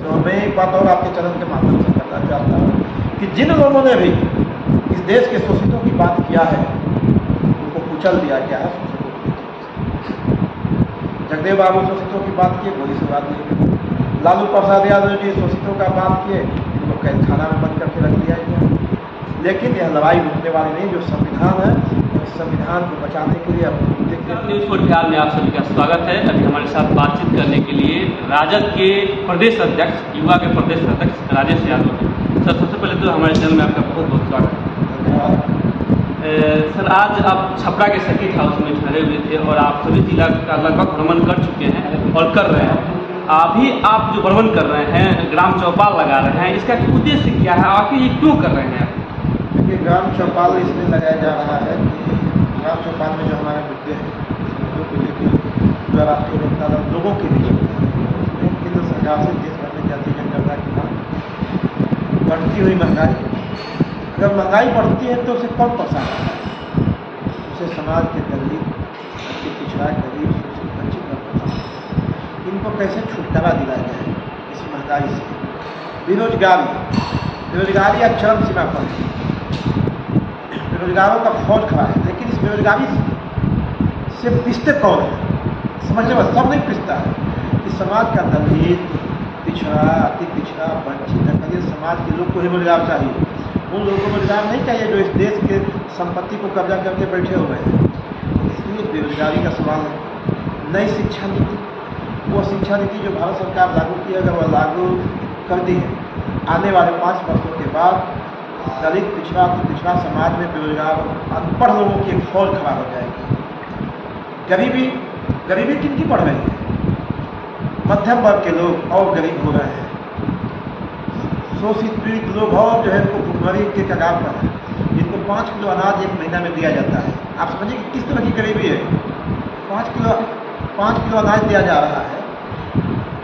तो मैं एक बात और आपके चरण के माध्यम से करना चाहता हूँ कि जिन लोगों ने भी इस देश के शोषितों की बात किया है उनको कुचल दिया गया है। जगदेव बाबू शोषितों की बात किए, गोली से बात नहीं। लालू प्रसाद यादव जी शोषितों का बात किए, इनको कैद खाना में बंद करके रख दिया गया। लेकिन यह लड़ाई रुकने वाली नहीं। जो संविधान है, इस संविधान को बचाने के लिए न्यूज़ फॉर बिहार में आप सभी का स्वागत है। अभी हमारे साथ बातचीत करने के लिए राजद के प्रदेश अध्यक्ष, युवा के प्रदेश अध्यक्ष राजेश यादव हैं। सर, सबसे पहले तो हमारे चैनल में आपका बहुत बहुत स्वागत है। सर, आज आप छपरा के सर्किट हाउस में ठहरे हुए थे और आप सभी जिला का लगभग भ्रमण कर चुके हैं और कर रहे हैं। अभी आप जो भ्रमण कर रहे हैं, ग्राम चौपाल लगा रहे हैं, इसका उद्देश्य क्या है? आखिर ये क्यों कर रहे हैं? देखिए, ग्राम चौपाल इसलिए लगाया जा रहा है कि ग्राम चौपाल में जो हमारे मुद्दे हैं, मुद्दों को लेकर जो राष्ट्रीय जनता दल लोगों के बीच केंद्र सरकार से देश भर में जाति जनगणना की मांग, बढ़ती हुई महंगाई। अगर महंगाई बढ़ती है तो उसे कौन परेशान है? उसे समाज के दलित, अति पिछड़ा, गरीब, शोषित, वंचित वर्ग परेशान है। इनको कैसे छुटकारा दिलाया जाए इस महंगाई से? बेरोजगारी अब चरम सीमा पर है। बेरोजगारों का फौज खड़ा है, लेकिन इस बेरोजगारी से पिसते कौन है? समझने में सब नहीं पिसता है कि समाज का दलित, पिछड़ा, अति पिछड़ा, वंचित, समाज के लोग को ही रोजगार चाहिए। उन लोगों को रोजगार नहीं चाहिए जो इस देश के संपत्ति को कब्जा करके बैठे हुए हैं। इसलिए बेरोजगारी का सवाल है। नई शिक्षा नीति, वो शिक्षा नीति जो भारत सरकार लागू की है, अगर वह लागू कर दी है, आने वाले 5 वर्षों के बाद दलित, पिछड़ा समाज में बेरोजगार, अनपढ़ लोगों की एक फौज खड़ा हो जाएगी। गरीबी किनकी बढ़ रही है? मध्यम वर्ग के लोग और गरीब हो रहे हैं। शोषित पीड़ित लोग और जो है उनको भुखमरी के कगार पर है। जिनको 5 किलो अनाज 1 महीना में दिया जाता है। आप समझिए कि किस तरह की गरीबी है। 5 किलो अनाज दिया जा रहा है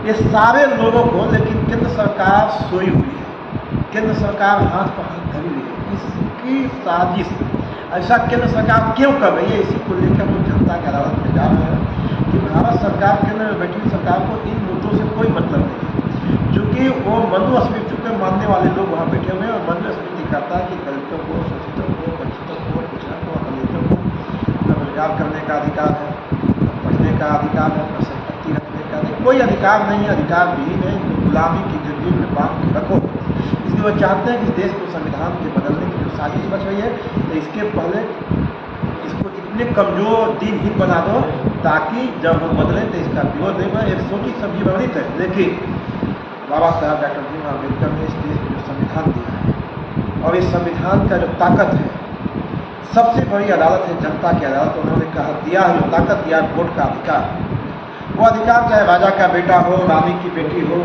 ये सारे लोगों को, लेकिन केंद्र सरकार सोई हुई है। केंद्र सरकार हाथ पर हाथ धरी हुई है। इसकी साजिश ऐसा केंद्र सरकार क्यों कर रही है? इसी को लेकर हम जनता की अदालत में जा रहे हैं कि भारत सरकार, केंद्र में बैठी सरकार को इन मुद्दों से कोई मतलब नहीं है। चूँकि वो मनुस्मृति को मानने वाले लोग वहाँ बैठे हुए हैं और मनुस्मृति कहता है कि दलितों को, शोषितों को, वंचितों को, पिछड़ों को, दलितों को अपना रोजगार करने का अधिकार है, पढ़ने का अधिकार है, अपना संपत्ति रखने का कोई अधिकार नहीं है। अधिकार भी है जो गुलामी की जंजीर में बांध के रखो। इसलिए वो चाहते हैं कि देश को संविधान के बदलने की जो साजिश बच रही है, तो इसके पहले इसको इतने कमजोर, दिनहीन बना दो ताकि जब हम बदलें तो इसका विरोध नहीं बने। एक छोटी सब्जी वर्णित है, लेकिन बाबा साहब डॉक्टर भीमराव अम्बेडकर ने इस देश को जो संविधान दिया है और इस संविधान का जो ताकत है, सबसे बड़ी अदालत है जनता की अदालत। उन्होंने कहा दिया है, जो ताकत दिया है वोट का अधिकार। वो अधिकार चाहे राजा का बेटा हो, रानी की बेटी हो,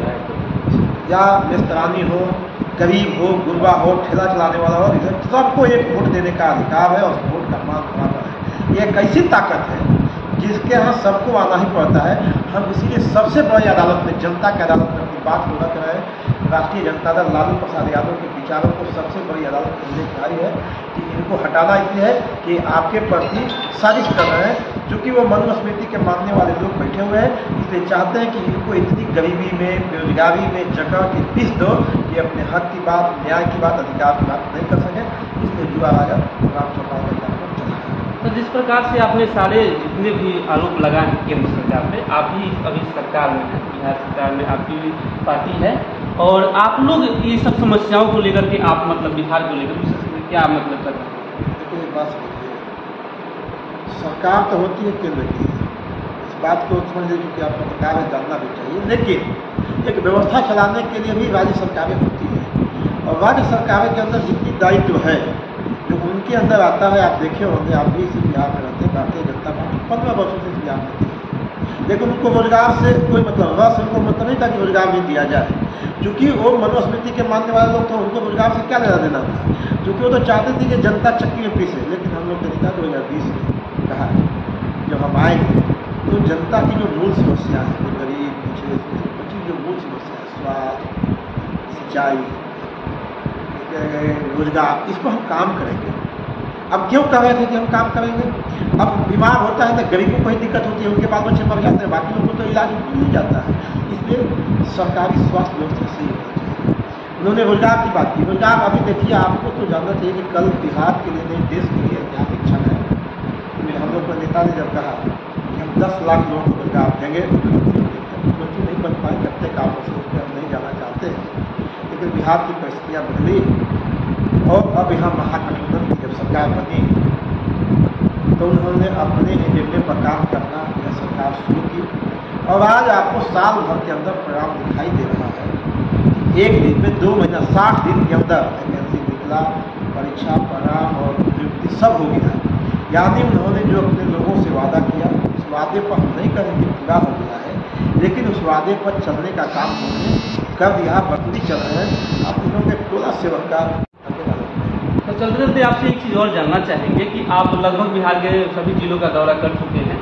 या मिस्त्रानी हो, गरीब हो, गुरबा हो, ठेला चलाने वाला हो, सबको एक वोट देने का अधिकार है और उस वोट का मान बराबर है। ये एक ऐसी ताकत है जिसके यहाँ सबको आना ही पड़ता है। हम इसीलिए सबसे बड़ी अदालत में, जनता की अदालत में अपनी बात को रख रहे हैं। राष्ट्रीय जनता दल लालू प्रसाद यादव के विचारों को सबसे बड़ी अदालत में लेकर आई है कि इनको हटाना इसलिए है कि आपके प्रति साजिश कर रहे हैं। चूँकि वो मनुस्मृति के मानने वाले लोग बैठे हुए हैं, इसलिए चाहते हैं कि इनको इतनी गरीबी में, बेरोजगारी में जगह की पीस दो कि अपने हक की बात, न्याय की बात, अधिकार की बात नहीं कर सकें। इसलिए युवा राजा ग्राम चौपाल का तो जिस प्रकार से आपने सारे जितने भी आरोप लगाए हैं केंद्र सरकार पे, आप ही अभी सरकार में हैं, बिहार सरकार में आपकी पार्टी है और आप लोग ये सब समस्याओं को लेकर के आप मतलब बिहार को लेकर विशेष क्या मतलब कर रहे हैं? देखिए, एक बात समझिए, सरकार तो होती है केंद्र की, इस बात को समझ लीजिए कि आप पत्रकार है, जानना भी चाहिए। लेकिन एक व्यवस्था चलाने के लिए भी राज्य सरकारें होती है और राज्य सरकारों के अंदर जितनी दायित्व है जो उनके अंदर आता है, आप देखे होंगे, आप भी इसी बिहार में रहते हैं। भारतीय जनता पार्टी 15 वर्षों से इस बिहार में थी, लेकिन उनको रोजगार से कोई मतलब, रस उनको मतलब नहीं था कि रोजगार भी दिया जाए। क्योंकि वो मनुस्मृति के मानने वाले लोग थे, उनको रोजगार से क्या लेना देना था। क्योंकि वो तो चाहते थे कि जनता चक्की में पीसे। लेकिन हम लोग ने देखा 2020 में कहा जब हम आएंगे तो जनता की जो मूल समस्या है, जो गरीब, पिछड़े, जो मूल समस्या है, स्वास्थ्य, सिंचाई, रोजगार, इस पर हम काम करेंगे। अब क्यों कर रहे थे कि हम काम करेंगे? अब बीमार होता है तो गरीबों को ही दिक्कत होती है, उनके बाल बच्चे मर जाते हैं, बाकी लोगों को तो इलाज मिल जाता है। इसलिए सरकारी स्वास्थ्य व्यवस्था सही होती है। उन्होंने रोजगार की बात की। रोजगार अभी देखिए, आपको तो जानना चाहिए कि कल बिहार के लिए नहीं, देश के लिए ऐतिहासिक क्षण है। हम लोग के नेता ने जब कहा कि हम 10 लाख लोगों को रोजगार देंगे, क्योंकि नहीं बन पाए, कच्चे कामों से उस पर हम नहीं जाना चाहते हैं। लेकिन बिहार की परिस्थितियाँ बदली और अब यहाँ महागठबंधन की जब सरकार बनी तो उन्होंने अपने एजेंडे पर काम करना यह सरकार शुरू की और आज आपको साल भर के अंदर परिणाम दिखाई दे रहा है। एक दिन में 2 महीना 60 दिन के अंदर वैकेंसी निकला, परीक्षा परिणाम और नियुक्ति सब हो गया। यानी उन्होंने जो अपने लोगों से वादा किया उस वादे पर हम नहीं करेंगे पूरा हो गया है, लेकिन उस वादे पर चलने का काम उन्होंने कर दिया, बखूबी चल रहे हैं। आप उन्होंने टोला सेवक का तो चलते चलते आपसे एक चीज़ और जानना चाहेंगे कि आप लगभग बिहार के सभी जिलों का दौरा कर चुके हैं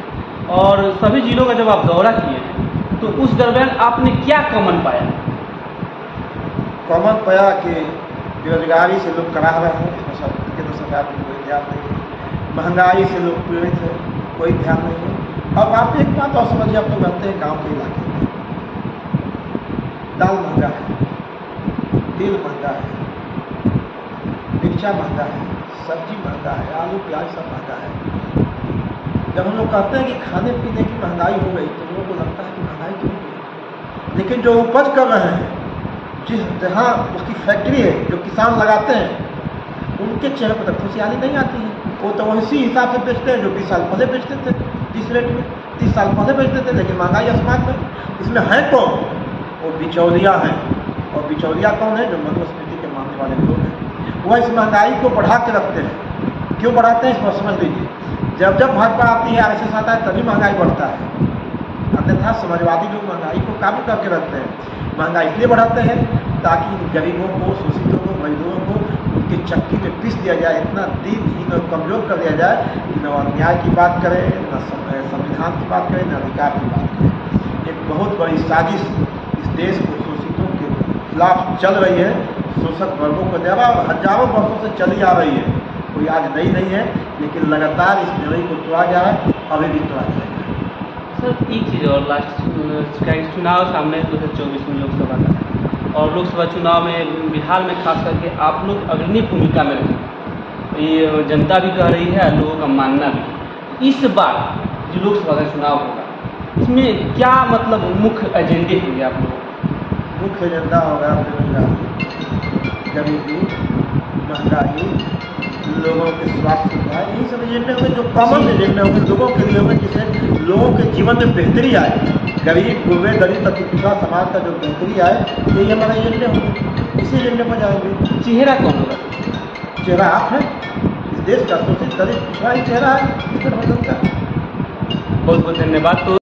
और सभी जिलों का जब आप दौरा किए हैं तो उस दरमियान आपने क्या कॉमन पाया? कॉमन पाया कि बेरोजगारी से लोग करा रहे हैं, इसमें केंद्र सरकार की कोई ध्यान नहीं है। महंगाई से लोग पीड़ित है, कोई ध्यान नहीं है। अब आप एक बात और समझिए, आप तो रहते हैं गाँव के इलाके में, दाल महंगा है, तेल महंगा है, मिर्चा महंगा है, सब्जी महंगा है, आलू प्याज सब महंगा है। जब हम लोग कहते हैं कि खाने पीने की महंगाई हो गई तो लोगों को लगता है कि महंगाई क्यों हुई, लेकिन जो उपज कर रहे हैं, जिस जहाँ उसकी फैक्ट्री है, जो किसान लगाते हैं, उनके चेहरे पर तो खुशहाली नहीं आती है। वो तो उसी हिसाब से बेचते हैं जो 20 साल पहले बेचते थे, जिस रेट में 30 साल पहले बेचते थे, लेकिन महंगाई आसमान में। इसमें है कौन? वो बिचौलिया हैं। और बिचौलिया कौन है? जो मध्यस्फीति के मानने वाले लोग हैं। वह इस महंगाई को बढ़ा के रखते हैं। क्यों बढ़ाते हैं इस पर समझ लीजिए। जब जब भाजपा आती है, RSS आता है, तभी महंगाई बढ़ता है। अन्यथा समाजवादी लोग महंगाई को काबू करके रखते हैं। महंगाई इसलिए बढ़ाते हैं ताकि गरीबों को, शोषितों को, मजदूरों को उनकी चक्की में पीस दिया जाए, इतना दीनहीन और कमजोर कर दिया जाए कि न न्याय की बात करें, न संविधान की बात करें, न अधिकार की बात करें। एक बहुत बड़ी साजिश इस देश को शोषितों के खिलाफ चल रही है। शोषक वर्गों को द्वारा हजारों वर्षों से चली आ रही है, कोई आज नई नहीं है, लेकिन लगातार इस लड़ाई को तोड़ा जाए, अभी भी तोड़ा जाएगा। सर एक चीज़ और लास्ट, चुनाव सामने 2024 में लोकसभा का, और लोकसभा चुनाव में बिहार में खास करके आप लोग अग्रणी भूमिका में रहे, ये जनता भी कह रही है, लोगों का मानना भी। इस बार जो लोकसभा का चुनाव होगा, इसमें क्या मतलब मुख्य एजेंडे होंगे आप लोगों? मुख्य एजेंडा होगा बेरोजगारी, गरीबी, महंगाई, लोगों के स्वास्थ्य सुविधा, यही सब एजेंडे होंगे जो कॉमन एजेंडे होंगे, लोगों के लिए होंगे, जिससे लोगों के जीवन में बेहतरी आए। गरीब, गुर्बे, दलित, अति पिछड़ा समाज का जो बेहतरी आए, यही हमारे एजेंडे होंगे। इसी एजेंडे पर जाएंगे। चेहरा कौन होगा? चेहरा आप हैं, इस देश का शोषित दलित पिछड़ा ही चेहरा है गठबंधन का। बहुत बहुत धन्यवाद। तो